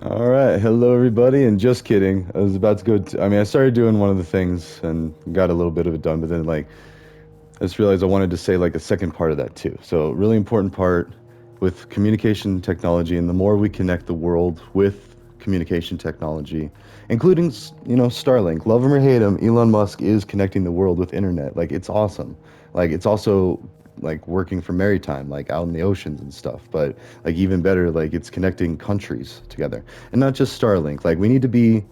All right, hello everybody, and just kidding. I was about to go. I mean, I started doing one of the things and got a little bit of it done, but then I just realized I wanted to say like a second part of that too. So, really important part with communication technology, and the more we connect the world with communication technology, including Starlink. Love him or hate him, Elon Musk is connecting the world with internet. Like it's awesome. Like it's also like working for maritime, like out in the oceans and stuff. But like even better, like it's connecting countries together, and not just Starlink. Like we need to be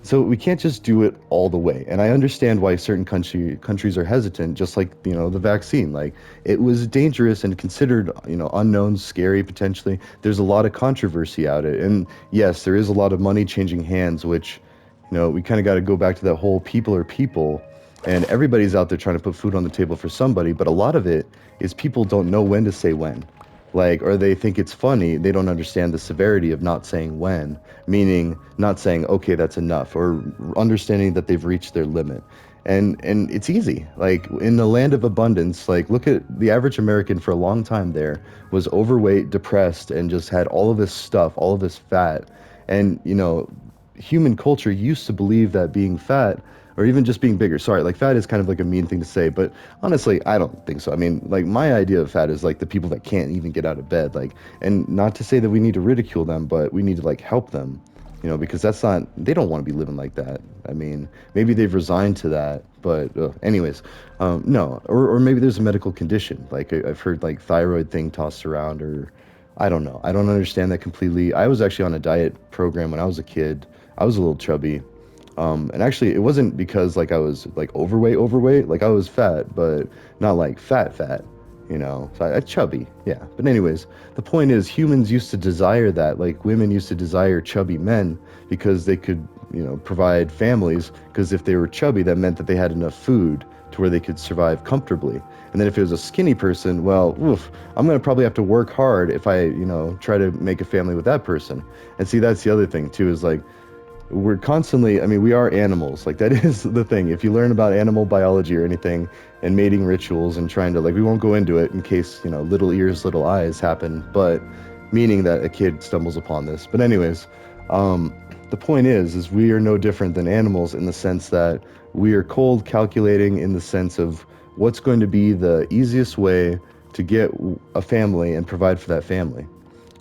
so we can't just do it all the way. And I understand why certain countries are hesitant, just like, the vaccine. Like it was dangerous and considered, unknown, scary potentially. There's a lot of controversy out it. And yes, there is a lot of money changing hands, which, we kind of got to go back to that whole people are people. And everybody's out there trying to put food on the table for somebody, but a lot of it is people don't know when to say when. Like, or they think it's funny, they don't understand the severity of not saying when, meaning not saying, okay, that's enough, or understanding that they've reached their limit. And it's easy. Like in the land of abundance, like look at the average American for a long time there was overweight, depressed, and just had all of this stuff, all of this fat. And, human culture used to believe that being fat or even just being bigger. Sorry, like fat is kind of like a mean thing to say, but honestly, I don't think so. I mean, like my idea of fat is like the people that can't even get out of bed. Like, and not to say that we need to ridicule them, but we need to like help them, because that's not, they don't want to be living like that. I mean, maybe they've resigned to that, but anyways, no, or maybe there's a medical condition. Like I've heard like thyroid thing tossed around, or I don't know. I don't understand that completely. I was actually on a diet program when I was a kid. I was a little chubby. And actually, it wasn't because like I was like overweight. Like I was fat, but not like fat. So I chubby, yeah. But anyways, the point is, humans used to desire that. Like women used to desire chubby men because they could, provide families. Because if they were chubby, that meant that they had enough food to where they could survive comfortably. And then if it was a skinny person, well, oof, I'm gonna probably have to work hard if I, try to make a family with that person. And see, that's the other thing too, is like we're constantly, I mean, we are animals. Like that is the thing. If you learn about animal biology or anything and mating rituals and trying to, like, we won't go into it in case, little ears, little eyes happen, but meaning that a kid stumbles upon this. But anyways, um, the point is we are no different than animals in the sense that we are cold calculating in the sense of what's going to be the easiest way to get a family and provide for that family.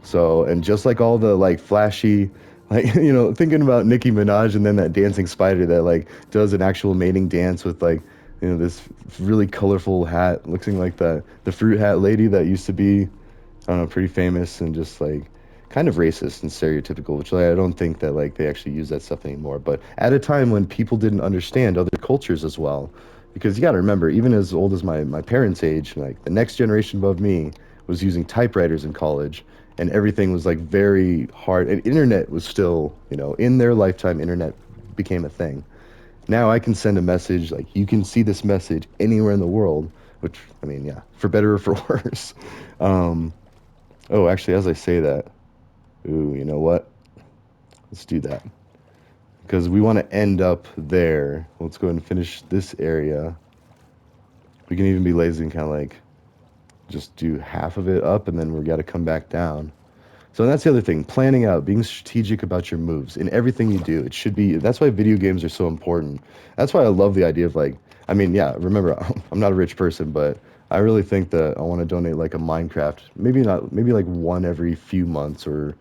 So, and just like all the like flashy, like, thinking about Nicki Minaj and then that dancing spider that like does an actual mating dance with like, this really colorful hat, looking like the fruit hat lady that used to be, I don't know, pretty famous and just like kind of racist and stereotypical, which like, I don't think that like they actually use that stuff anymore. But at a time when people didn't understand other cultures as well, because you got to remember, even as old as my parents' age, like the next generation above me was using typewriters in college, and everything was like very hard. And internet was still, in their lifetime, internet became a thing. Now I can send a message, like you can see this message anywhere in the world, which I mean, yeah, for better or for worse. Um, oh, actually, as I say that, ooh, you know what? Let's do that because we want to end up there. Let's go ahead and finish this area. We can even be lazy and kind of like just do half of it up, and then we got to come back down. So that's the other thing, planning out, being strategic about your moves in everything you do. It should be, that's why video games are so important. That's why I love the idea of like, I mean, yeah, remember, I'm not a rich person, but I really think that I want to donate like a Minecraft, maybe not, maybe like one every few months or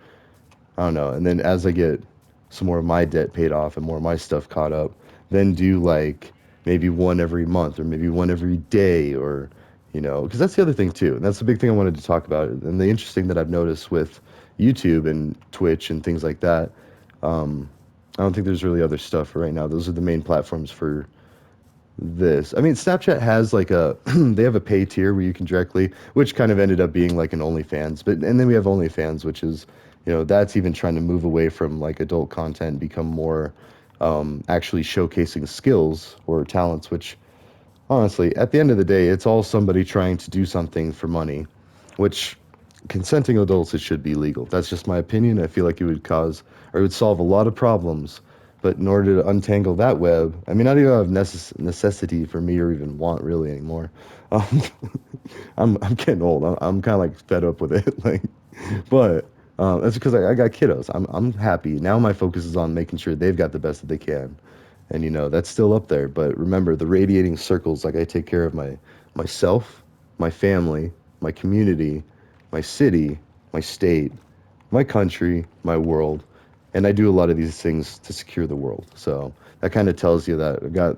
I don't know. And then as I get some more of my debt paid off and more of my stuff caught up, then do like maybe one every month or maybe one every day or, because that's the other thing too. And that's the big thing I wanted to talk about. And the interesting that I've noticed with YouTube and Twitch and things like that, I don't think there's really other stuff right now. Those are the main platforms for this. I mean, Snapchat has like a they have a pay tier where you can directly, which kind of ended up being like an OnlyFans. But and then we have OnlyFans, which is, that's even trying to move away from like adult content and become more actually showcasing skills or talents, which honestly, at the end of the day, it's all somebody trying to do something for money, which consenting adults, it should be legal. That's just my opinion. I feel like it would cause or it would solve a lot of problems. But in order to untangle that web, I mean, I don't even have necessity for me or even want really anymore. Um, I'm getting old. I'm kind of like fed up with it. Like, but That's because I got kiddos. I'm happy now. My focus is on making sure they've got the best that they can, and that's still up there. But remember, the radiating circles. Like I take care of myself, my family, my community, my city, my state, my country, my world, and I do a lot of these things to secure the world. So that kind of tells you that I got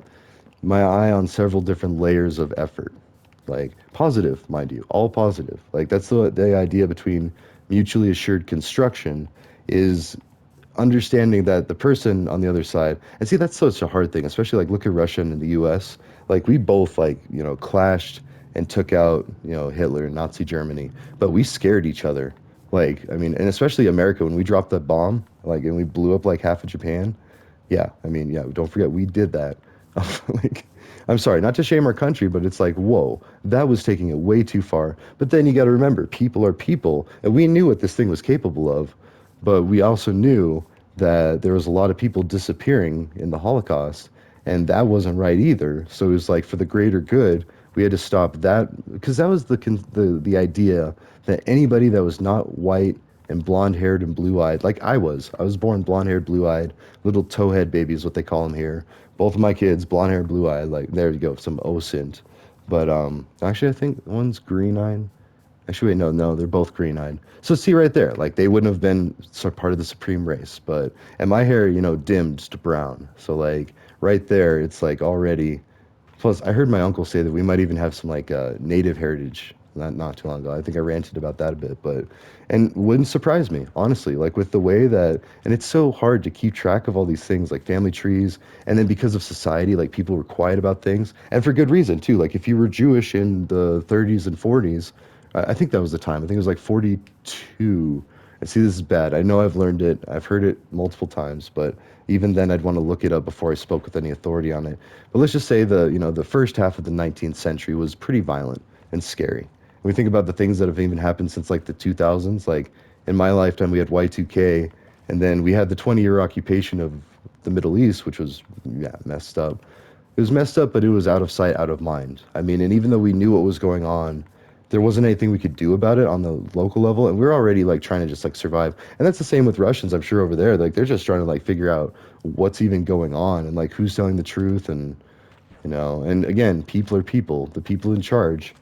my eye on several different layers of effort, like positive, mind you, all positive. Like that's the idea between mutually assured construction is understanding that the person on the other side, and see, that's such a hard thing, especially like look at Russia and the US. Like we both like clashed and took out Hitler and Nazi Germany, but we scared each other. Like I mean, and especially America, when we dropped that bomb, like, and we blew up like half of Japan. Yeah, I mean, yeah, don't forget we did that. Like, I'm sorry, not to shame our country, but it's like, whoa, that was taking it way too far. But then you got to remember, people are people, and we knew what this thing was capable of, but we also knew that there was a lot of people disappearing in the Holocaust, and that wasn't right either. So it was like for the greater good, we had to stop that because that was the idea that anybody that was not white and blonde haired and blue eyed, like I was born blonde haired, blue eyed, little towhead baby is what they call them here. Both of my kids, blonde hair, blue eye, like there you go, some OSINT. But actually, I think one's green eyed. Actually, wait, no, they're both green eyed. So see right there, like they wouldn't have been part of the supreme race. But and my hair, dimmed to brown. So like right there, it's like already. Plus, I heard my uncle say that we might even have some like native heritage not too long ago. I think I ranted about that a bit, but and wouldn't surprise me, honestly. Like with the way that, and it's so hard to keep track of all these things like family trees, and then because of society, like people were quiet about things, and for good reason too. Like if you were Jewish in the 30s and 40s, I think that was the time. I think it was like 42. And see, this is bad. I know I've learned it. I've heard it multiple times, but even then, I'd want to look it up before I spoke with any authority on it. But let's just say the first half of the 19th century was pretty violent and scary. When we think about the things that have even happened since like the 2000s, like in my lifetime, we had Y2K, and then we had the 20-year occupation of the Middle East, which was, yeah, messed up. It was messed up, but it was out of sight, out of mind. I mean, and even though we knew what was going on, there wasn't anything we could do about it on the local level, and we are already like trying to just like survive. And that's the same with Russians, I'm sure, over there. Like they're just trying to like figure out what's even going on and like who's telling the truth, and and again, people are people. The people in charge,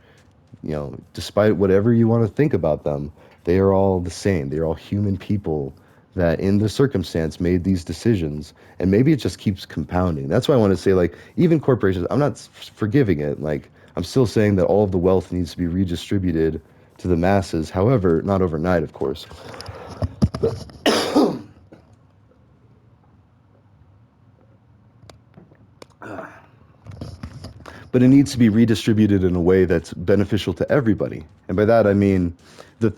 despite whatever you want to think about them, they are all the same. They're all human people that in the circumstance made these decisions. And maybe it just keeps compounding. That's why I want to say, like, even corporations, I'm not forgiving it. Like, I'm still saying that all of the wealth needs to be redistributed to the masses. However, not overnight, of course. But it needs to be redistributed in a way that's beneficial to everybody. And by that I mean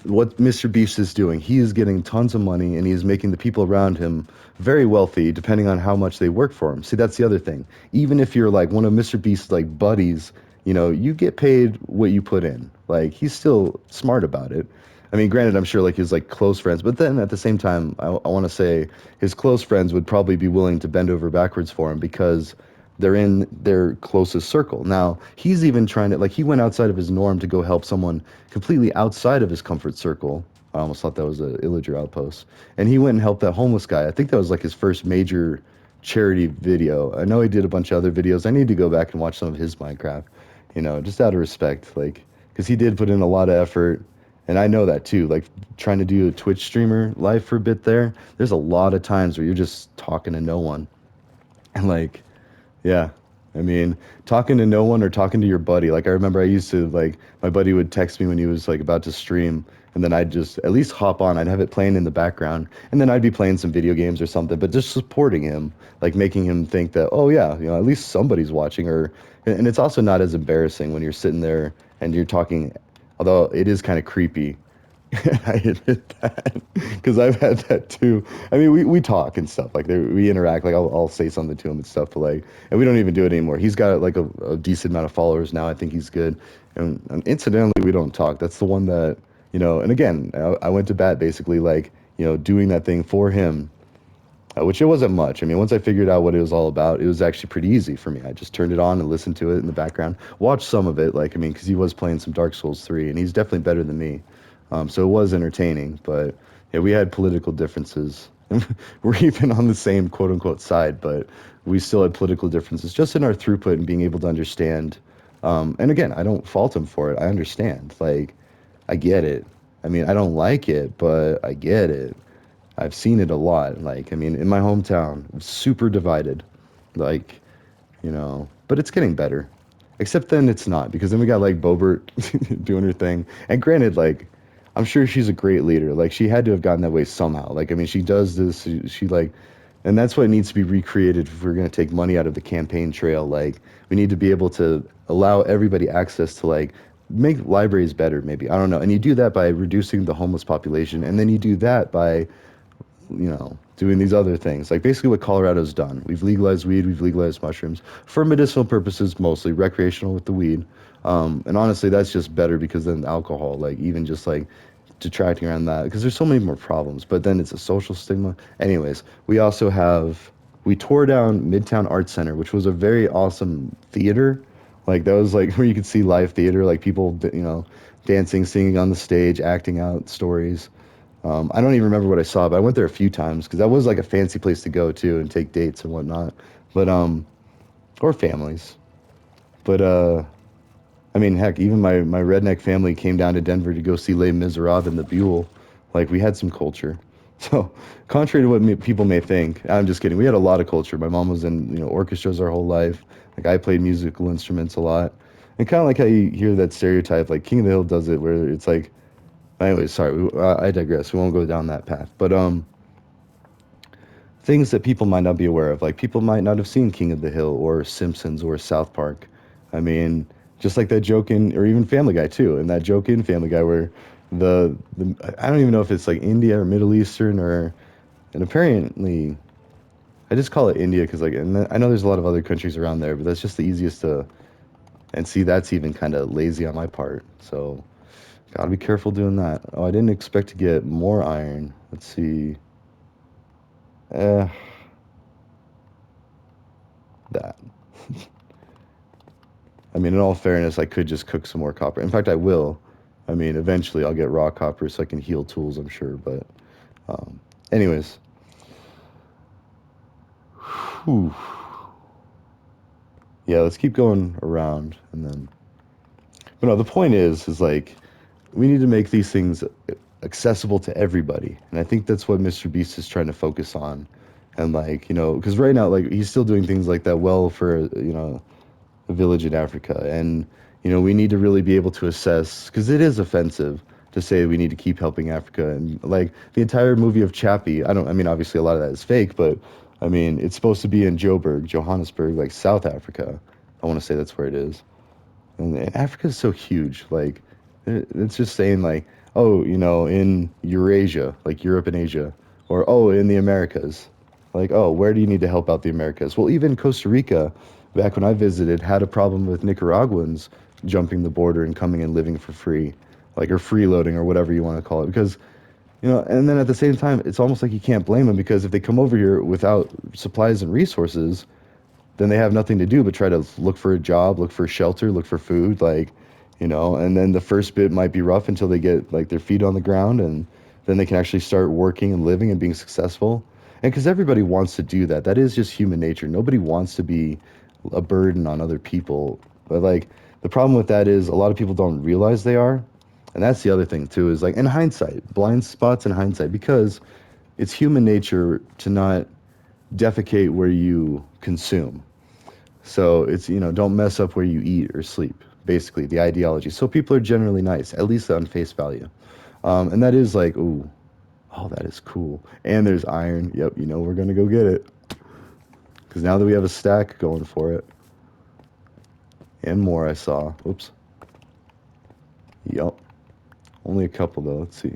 what Mr. Beast is doing. He is getting tons of money and he is making the people around him very wealthy depending on how much they work for him. See, that's the other thing. Even if you're like one of Mr. Beast's like buddies, you get paid what you put in. Like he's still smart about it. I mean, granted, I'm sure like his like close friends, but then at the same time, I want to say his close friends would probably be willing to bend over backwards for him because they're in their closest circle. Now, he's even trying to, like, he went outside of his norm to go help someone completely outside of his comfort circle. I almost thought that was a Illager outpost. And he went and helped that homeless guy. I think that was like his first major charity video. I know he did a bunch of other videos. I need to go back and watch some of his Minecraft, just out of respect, like, because he did put in a lot of effort. And I know that too. Like trying to do a Twitch streamer live for a bit there, there's a lot of times where you're just talking to no one. And like, yeah. I mean, talking to no one or talking to your buddy. Like I remember I used to like my buddy would text me when he was like about to stream and then I'd just at least hop on. I'd have it playing in the background and then I'd be playing some video games or something, but just supporting him, like making him think that, oh yeah, at least somebody's watching or and it's also not as embarrassing when you're sitting there and you're talking, although it is kind of creepy. I admit that because I've had that too. I mean, we talk and stuff like we interact. Like I'll say something to him and stuff, but like, and we don't even do it anymore. He's got like a decent amount of followers now. I think he's good. And incidentally, we don't talk. That's the one that And again, I went to bat basically like doing that thing for him, which it wasn't much. I mean, once I figured out what it was all about, it was actually pretty easy for me. I just turned it on and listened to it in the background, watched some of it. Like I mean, because he was playing some Dark Souls 3, and he's definitely better than me. So it was entertaining, but Yeah, we had political differences. We're even on the same quote unquote side, but we still had political differences just in our throughput and being able to understand. And again, I don't fault him for it. I understand. Like, I get it. I mean, I don't like it, but I get it. I've seen it a lot. Like, I mean, in my hometown, super divided. Like, but it's getting better. Except then it's not, because then we got like Bobert doing her thing. And granted, like, I'm sure she's a great leader. Like, she had to have gotten that way somehow. Like, I mean, she does this, she like, and that's what needs to be recreated if we're going to take money out of the campaign trail. Like, we need to be able to allow everybody access to, like, make libraries better, maybe. I don't know. And you do that by reducing the homeless population. And then you do that by doing these other things. Like basically what Colorado's done. We've legalized weed, we've legalized mushrooms for medicinal purposes, mostly recreational with the weed. And honestly, that's just better because then alcohol, like even just like detracting around that, because there's so many more problems. But then it's a social stigma. Anyways, we tore down Midtown Arts Center, which was a very awesome theater. Like that was like where you could see live theater, like people, dancing, singing on the stage, acting out stories. I don't even remember what I saw, but I went there a few times because that was like a fancy place to go to and take dates and whatnot. But or families. But I mean, heck, even my redneck family came down to Denver to go see Les Miserables and the Buell. Like we had some culture. So contrary to what people may think, I'm just kidding. We had a lot of culture. My mom was in orchestras our whole life. Like I played musical instruments a lot. And kind of like how you hear that stereotype, like King of the Hill does it, where it's like, anyways, sorry, I digress. We won't go down that path. But things that people might not be aware of, like people might not have seen King of the Hill or Simpsons or South Park. I mean, just like that joke in, or even Family Guy too, and that joke in Family Guy where the I don't even know if it's like India or Middle Eastern or, and apparently I just call it India because like, and I know there's a lot of other countries around there, but that's just the easiest to, and see, that's even kind of lazy on my part. So gotta be careful doing that. Oh, I didn't expect to get more iron. Let's see. Eh, that. I mean, in all fairness, I could just cook some more copper. In fact, I will. I mean, eventually I'll get raw copper so I can heal tools, I'm sure. But, um, anyways, whew. Yeah, let's keep going around and then. But no, the point is like, we need to make these things accessible to everybody. And I think that's what Mr. Beast is trying to focus on. And like, because right now, like, he's still doing things like that well for, a village in Africa. And, we need to really be able to assess, because it is offensive to say we need to keep helping Africa. And like the entire movie of Chappie, I mean, obviously a lot of that is fake, but I mean, it's supposed to be in Joburg, Johannesburg, like South Africa. I want to say that's where it is. And Africa is so huge. Like, it's just saying like, oh, in Eurasia, like Europe and Asia, or oh, in the Americas. Like, oh, where do you need to help out the Americas? Well, even Costa Rica, back when I visited, had a problem with Nicaraguans jumping the border and coming and living for free, like, or freeloading or whatever you want to call it. Because, and then at the same time, it's almost like you can't blame them because if they come over here without supplies and resources, then they have nothing to do but try to look for a job, look for shelter, look for food, like, and then the first bit might be rough until they get like their feet on the ground and then they can actually start working and living and being successful. And because everybody wants to do that, that is just human nature. Nobody wants to be a burden on other people. But like the problem with that is a lot of people don't realize they are. And that's the other thing too, is like in hindsight, blind spots in hindsight, because it's human nature to not defecate where you consume. So it's, don't mess up where you eat or sleep, basically, the ideology. So people are generally nice, at least on face value. And that is like, ooh, oh, that is cool. And there's iron. Yep, we're going to go get it. Because now that we have a stack going for it. And more I saw. Oops. Yep. Only a couple, though. Let's see.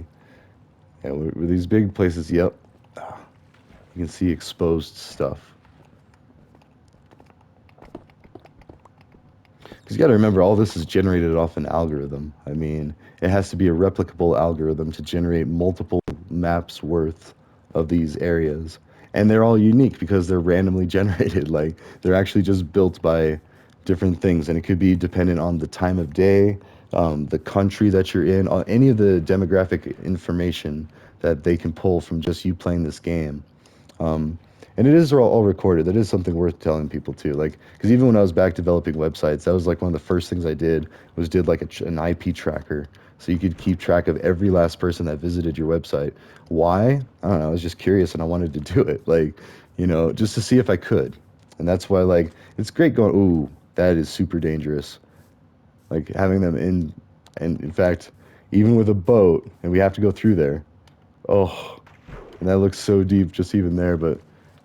Yeah, with these big places, yep. You can see exposed stuff. Because you got to remember, all this is generated off an algorithm. I mean, it has to be a replicable algorithm to generate multiple maps worth of these areas. And they're all unique because they're randomly generated. Like, they're actually just built by different things. And it could be dependent on the time of day, the country that you're in, on any of the demographic information that they can pull from just you playing this game. Um, and it is all recorded. That is something worth telling people too. Like, because even when I was back developing websites, that was like one of the first things I did was did like an IP tracker, so you could keep track of every last person that visited your website. Why? I don't know. I was just curious and I wanted to do it. Like, just to see if I could. And that's why like it's great going. Ooh, that is super dangerous. Like having them in, and in fact, even with a boat, and we have to go through there. Oh, and that looks so deep just even there, but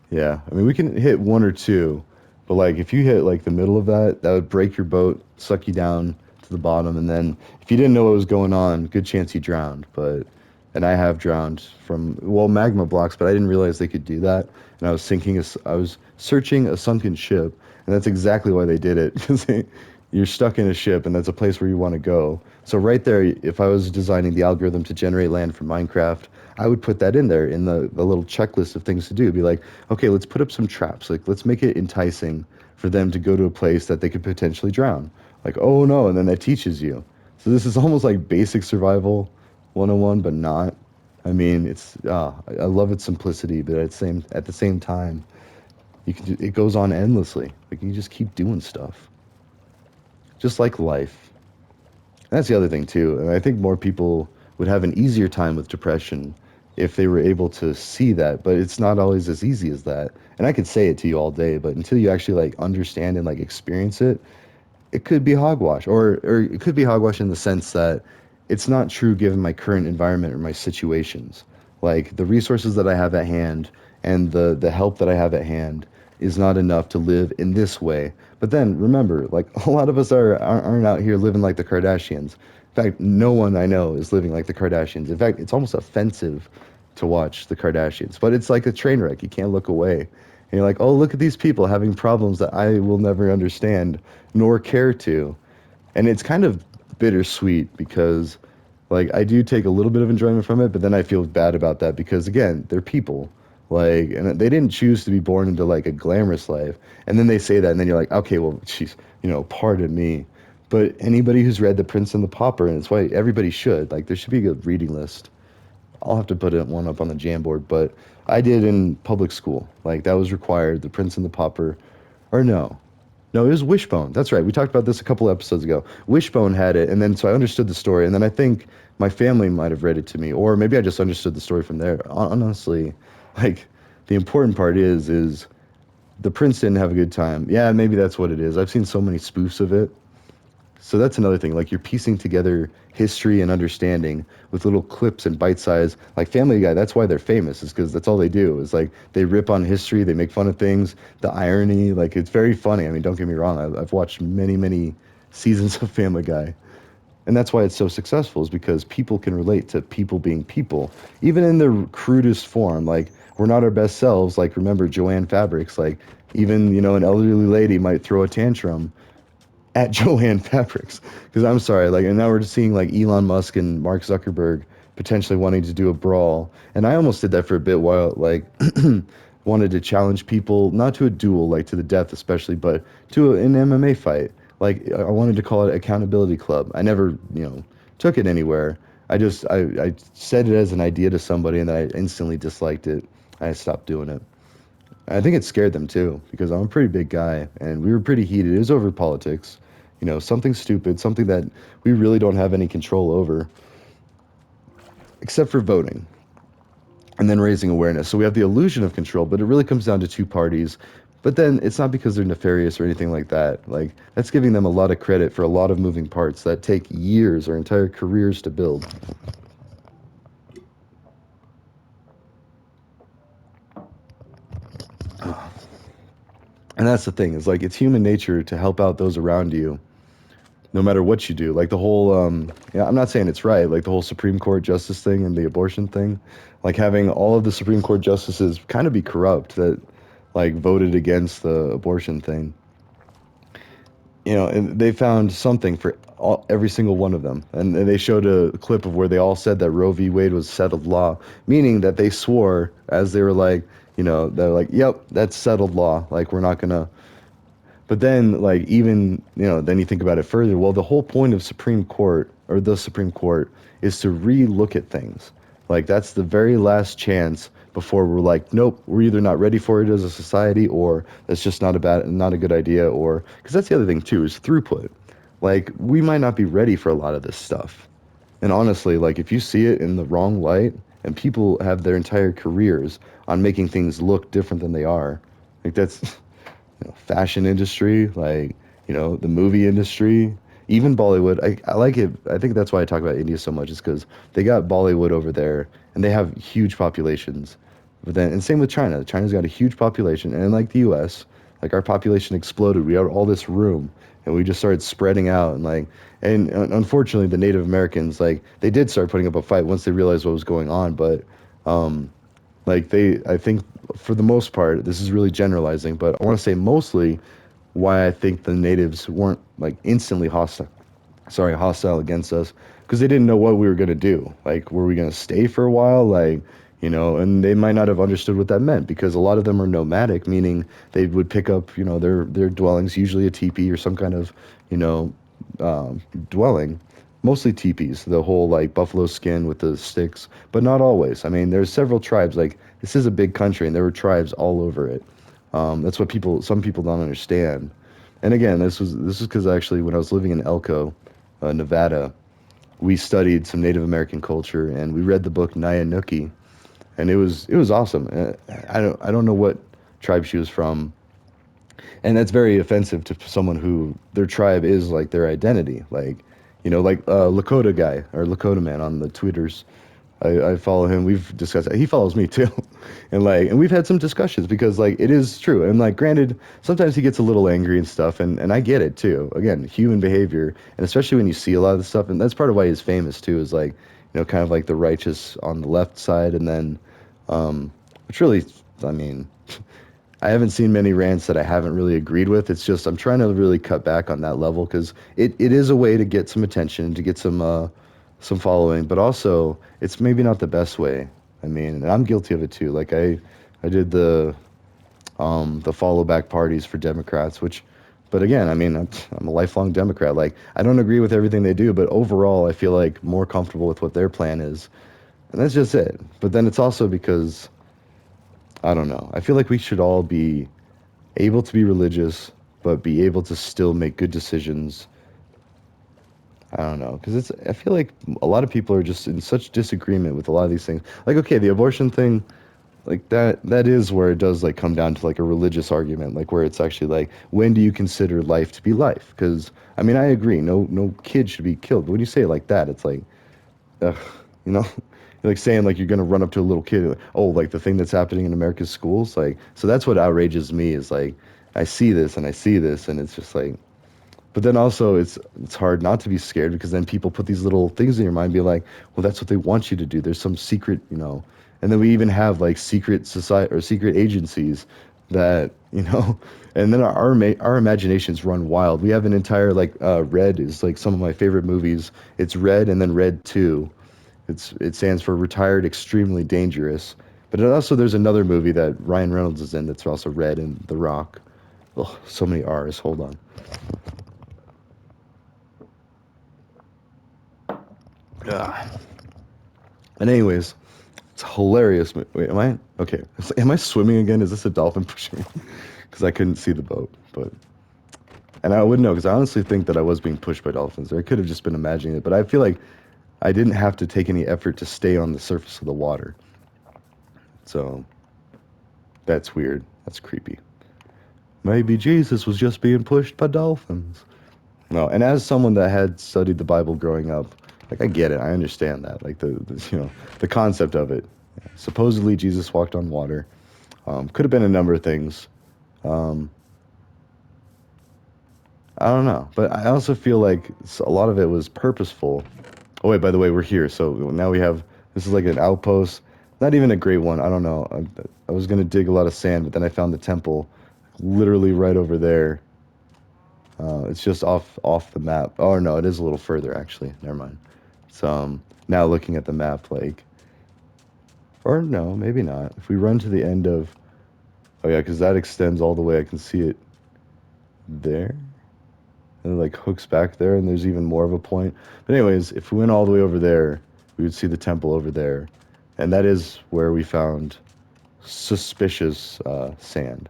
yeah, I mean, we can hit one or two, but like if you hit like the middle of that, that would break your boat, suck you down to the bottom, and then if you didn't know what was going on, good chance you drowned. And I have drowned from, well, magma blocks, but I didn't realize they could do that. And I was searching a sunken ship, and that's exactly why they did it, because you're stuck in a ship, and that's a place where you want to go. So right there, if I was designing the algorithm to generate land for Minecraft, I would put that in there in the little checklist of things to do. Be like, okay, let's put up some traps. Like, let's make it enticing for them to go to a place that they could potentially drown. Like, oh no, and then that teaches you. So this is almost like basic survival 101, but not. I mean, I love its simplicity, but at the same time, it goes on endlessly. Like you just keep doing stuff, just like life. And that's the other thing too. And I think more people would have an easier time with depression if they were able to see that, but it's not always as easy as that. And I could say it to you all day, but until you actually like understand and like experience it, it could be hogwash, or it could be hogwash in the sense that it's not true given my current environment or my situations. Like the resources that I have at hand and the help that I have at hand is not enough to live in this way. But then remember, like a lot of us aren't out here living like the Kardashians. In fact, no one I know is living like the Kardashians. In fact, it's almost offensive to watch the Kardashians, but it's like a train wreck. You can't look away. And you're like, oh, look at these people having problems that I will never understand nor care to. And it's kind of bittersweet because, like, I do take a little bit of enjoyment from it, but then I feel bad about that because, again, they're people. Like, and they didn't choose to be born into, like, a glamorous life. And then they say that, and then you're like, okay, well, jeez, pardon me. But anybody who's read The Prince and the Pauper, and it's why everybody should, like, there should be a reading list. I'll have to put one up on the Jamboard, but I did in public school. Like that was required. The Prince and the Pauper, or no, it was Wishbone. That's right. We talked about this a couple episodes ago. Wishbone had it, and then so I understood the story, and then I think my family might have read it to me, or maybe I just understood the story from there. Honestly, like the important part is the Prince didn't have a good time. Yeah, maybe that's what it is. I've seen so many spoofs of it. So that's another thing. Like you're piecing together history and understanding with little clips and bite size. Like Family Guy, that's why they're famous, is because that's all they do. Is like they rip on history, they make fun of things, the irony. Like it's very funny. I mean, don't get me wrong. I've watched many seasons of Family Guy, and that's why it's so successful. Is because people can relate to people being people, even in their crudest form. Like we're not our best selves. Like remember Joanne Fabrics. Like even an elderly lady might throw a tantrum at Joanne Fabrics. Because I'm sorry, like, and now we're just seeing like Elon Musk and Mark Zuckerberg potentially wanting to do a brawl. And I almost did that for a bit while, like, wanted to challenge people, not to a duel, like to the death especially, but to an MMA fight. Like, I wanted to call it Accountability Club. I never, took it anywhere. I said it as an idea to somebody and then I instantly disliked it. I stopped doing it. I think it scared them too, because I'm a pretty big guy and we were pretty heated. It was over politics, something stupid, something that we really don't have any control over, except for voting and then raising awareness. So we have the illusion of control, but it really comes down to two parties. But then it's not because they're nefarious or anything like that. Like, that's giving them a lot of credit for a lot of moving parts that take years or entire careers to build. And that's the thing, is like it's human nature to help out those around you no matter what you do. Like the whole, yeah, I'm not saying it's right, like the whole Supreme Court justice thing and the abortion thing, like having all of the Supreme Court justices kind of be corrupt that like voted against the abortion thing. And they found something for every single one of them. And they showed a clip of where they all said that Roe v. Wade was settled law, meaning that they swore as they were like, they're like, yep, that's settled law. Like, we're not going to. But then, like, even, then you think about it further. Well, the whole point of Supreme Court, or the Supreme Court, is to re-look at things. Like that's the very last chance before we're like, nope, we're either not ready for it as a society, or that's just not a good idea, or because that's the other thing too is throughput. Like we might not be ready for a lot of this stuff. And honestly, like if you see it in the wrong light, and people have their entire careers on making things look different than they are, like that's fashion industry, like, the movie industry, even Bollywood. I like it. I think that's why I talk about India so much, is because they got Bollywood over there and they have huge populations. But then, and same with China. China's got a huge population. And like the US, like our population exploded. We had all this room and we just started spreading out. And unfortunately, the Native Americans, like, they did start putting up a fight once they realized what was going on. But, I think for the most part, this is really generalizing, but I want to say mostly why I think the natives weren't like instantly hostile against us, because they didn't know what we were going to do. Like, were we going to stay for a while? Like, and they might not have understood what that meant, because a lot of them are nomadic, meaning they would pick up, their dwellings, usually a teepee or some kind of, you know, dwelling, mostly teepees, the whole like buffalo skin with the sticks, but not always. I mean, there's several tribes. Like, this is a big country, and there were tribes all over it. That's what some people don't understand. And again, this is because actually when I was living in Elko, Nevada, we studied some Native American culture and we read the book Nyanuki, and it was awesome. I don't know what tribe she was from, and that's very offensive to someone who their tribe is like their identity. Like, like Lakota guy or Lakota man on the Twitters. I follow him. We've discussed it. He follows me too, and we've had some discussions, because like it is true. And like, granted, sometimes he gets a little angry and stuff, and I get it too. Again, human behavior, and especially when you see a lot of the stuff, and that's part of why he's famous too. Is like, kind of like the righteous on the left side, and then, which really, I mean, I haven't seen many rants that I haven't really agreed with. It's just I'm trying to really cut back on that level, because it is a way to get some attention, to get some following, but also it's maybe not the best way. I mean, and I'm guilty of it too. Like I did the follow back parties for Democrats, which, but again, I mean, I'm a lifelong Democrat. Like, I don't agree with everything they do, but overall, I feel like more comfortable with what their plan is, and that's just it. But then it's also because I don't know. I feel like we should all be able to be religious, but be able to still make good decisions. I don't know, because I feel like a lot of people are just in such disagreement with a lot of these things. Like, okay, the abortion thing, like that is where it does like come down to like a religious argument, like where it's actually like, when do you consider life to be life? Because I mean, I agree, no kid should be killed. But when you say it like that, it's like, ugh, you know, like saying like you're gonna run up to a little kid, like, oh, like the thing that's happening in America's schools, like, so that's what outrages me, is like I see this and I see this, and it's just like, but then also it's hard not to be scared, because then people put these little things in your mind, be like, well, that's what they want you to do. There's some secret, and then we even have like secret society or secret agencies that, and then our imaginations run wild. We have an entire like Red is like some of my favorite movies. It's Red and then Red 2. It stands for Retired Extremely Dangerous. But it also there's another movie that Ryan Reynolds is in that's also Red, and The Rock. Oh, so many R's. Hold on. Ah. And anyways, it's hilarious. Wait, am I okay? Am I swimming again? Is this a dolphin pushing me? Because I couldn't see the boat, but and I wouldn't know, because I honestly think that I was being pushed by dolphins, or I could have just been imagining it. But I feel like I didn't have to take any effort to stay on the surface of the water, so that's weird. That's creepy. Maybe Jesus was just being pushed by dolphins. No, and as someone that had studied the Bible growing up, like I get it, I understand that, like the concept of it. Supposedly Jesus walked on water. Could have been a number of things. Um, I don't know, but I also feel like a lot of it was purposeful. Oh wait, by the way, we're here, so now we have this is like an outpost. Not even a great one. I don't know. I was gonna dig a lot of sand, but then I found the temple, literally right over there. It's just off the map. Oh no, it is a little further actually. Never mind. So now looking at the map, like, or no, maybe not. If we run to the end of, oh yeah, because that extends all the way. I can see it there, and it like hooks back there, and there's even more of a point. But anyways, if we went all the way over there, we would see the temple over there. And that is where we found suspicious sand.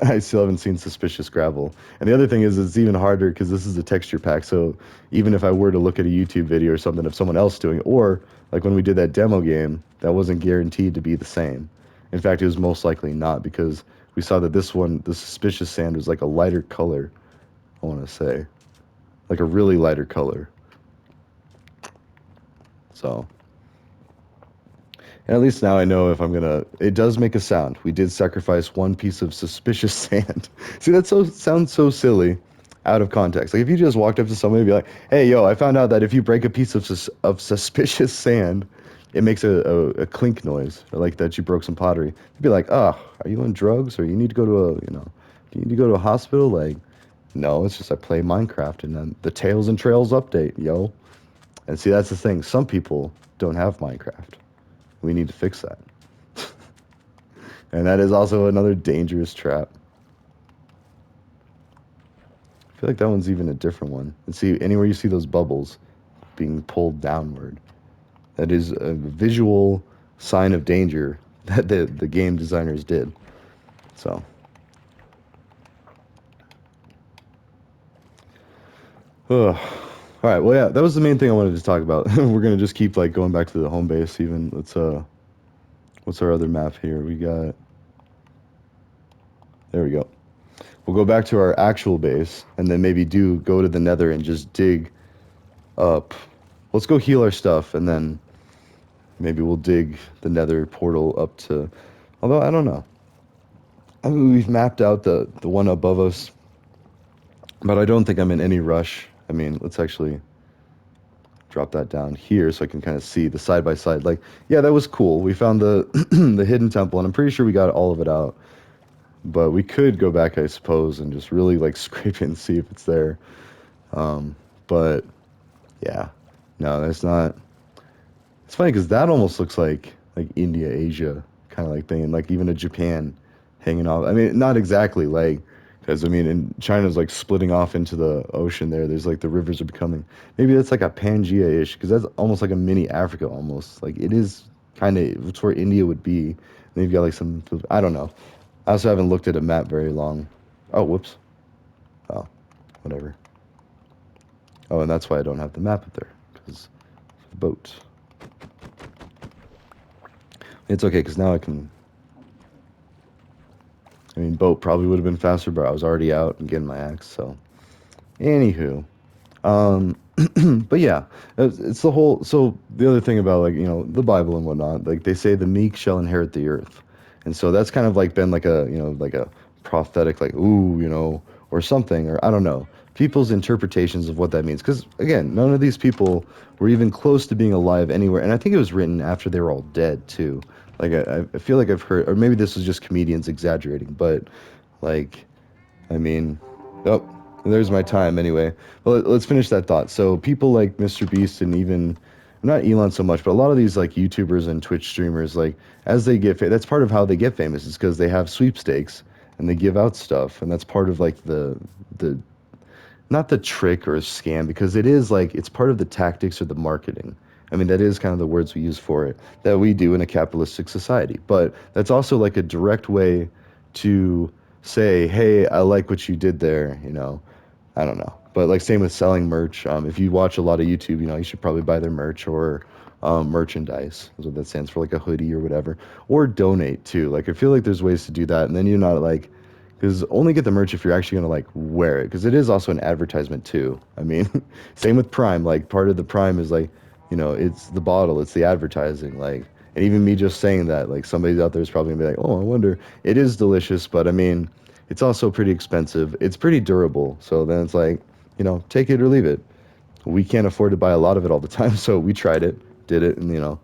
I still haven't seen suspicious gravel. And the other thing is, it's even harder because this is a texture pack. So even if I were to look at a YouTube video or something of someone else doing it, or like when we did that demo game, that wasn't guaranteed to be the same. In fact, it was most likely not because we saw that this one, the suspicious sand, was like a lighter color, I want to say. Like a really lighter color. So, and at least now I know if I'm gonna. It does make a sound. We did sacrifice one piece of suspicious sand. See, that sounds so silly, out of context. Like if you just walked up to somebody and be like, "Hey, yo, I found out that if you break a piece of suspicious sand, it makes a clink noise, or like that you broke some pottery." You'd be like, "Oh, are you on drugs, or you need to go to a, do you need to go to a hospital?" Like, no, it's just I play Minecraft and then the Tails and Trails update, yo. And see, that's the thing. Some people don't have Minecraft. We need to fix that. And that is also another dangerous trap. I feel like that one's even a different one. And see, anywhere you see those bubbles being pulled downward, that is a visual sign of danger that the game designers did. So, ugh. All right. Well, yeah, that was the main thing I wanted to talk about. We're gonna just keep like going back to the home base. Even what's our other map here? We got. There we go. We'll go back to our actual base, and then maybe do go to the Nether and just dig up. Let's go heal our stuff, and then maybe we'll dig the Nether portal up to. Although I don't know. I mean, we've mapped out the one above us, but I don't think I'm in any rush. I mean, let's actually drop that down here so I can kind of see the side by side. Like, yeah, that was cool. We found the the hidden temple, and I'm pretty sure we got all of it out. But we could go back, I suppose, and just really like scrape it and see if it's there. But yeah, no, that's not. It's funny because that almost looks like India, Asia kind of like thing, and like even a Japan hanging off. I mean, not exactly like because I mean, in China's like splitting off into the ocean there. There's like the rivers are becoming. Maybe that's like a Pangea-ish because that's almost like a mini Africa almost. Like it is kind of it's where India would be. And they've got like some. I don't know. I also haven't looked at a map very long. Oh, whoops. Oh, whatever. Oh, and that's why I don't have the map up there because the boat. It's okay, because now I can... I mean, boat probably would have been faster, but I was already out and getting my axe, so... Anywho. Um, but yeah, it's the whole... So, the other thing about, like, the Bible and whatnot, like, they say the meek shall inherit the earth. And so that's kind of, like, been, like, like a prophetic, like, ooh, or something, or I don't know. People's interpretations of what that means. Because, again, none of these people were even close to being alive anywhere. And I think it was written after they were all dead, too. Like, I feel like I've heard, or maybe this was just comedians exaggerating, but, like, I mean, oh, there's my time anyway. Well, let's finish that thought. So people like Mr. Beast and even, not Elon so much, but a lot of these, like, YouTubers and Twitch streamers, like, as they get, that's part of how they get famous is because they have sweepstakes and they give out stuff. And that's part of, like, the not the trick or a scam because it is like it's part of the tactics or the marketing. I mean, that is kind of the words we use for it that we do in a capitalistic society. But that's also like a direct way to say, hey, I like what you did there, I don't know. But like same with selling merch. If you watch a lot of YouTube, you should probably buy their merch or merchandise. That's what that stands for, like a hoodie or whatever. Or donate too. Like I feel like there's ways to do that, and then you're not like because only get the merch if you're actually gonna like wear it. Because it is also an advertisement too. I mean, same with Prime. Like part of the Prime is like, it's the bottle, it's the advertising. Like, and even me just saying that, like somebody out there is probably gonna be like, oh, I wonder. It is delicious, but I mean, it's also pretty expensive. It's pretty durable. So then it's like, take it or leave it. We can't afford to buy a lot of it all the time, so we tried it, did it, and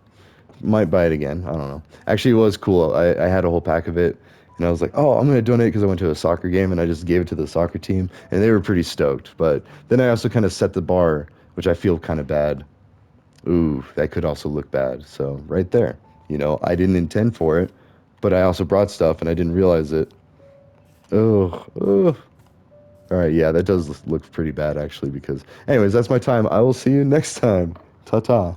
might buy it again. I don't know. Actually, it was cool. I had a whole pack of it, and I was like, oh, I'm going to donate because I went to a soccer game, and I just gave it to the soccer team, and they were pretty stoked. But then I also kind of set the bar, which I feel kind of bad. Ooh, that could also look bad. So right there, I didn't intend for it, but I also brought stuff, and I didn't realize it. Oh, oh. All right, yeah, that does look pretty bad, actually, because... Anyways, that's my time. I will see you next time. Ta-ta.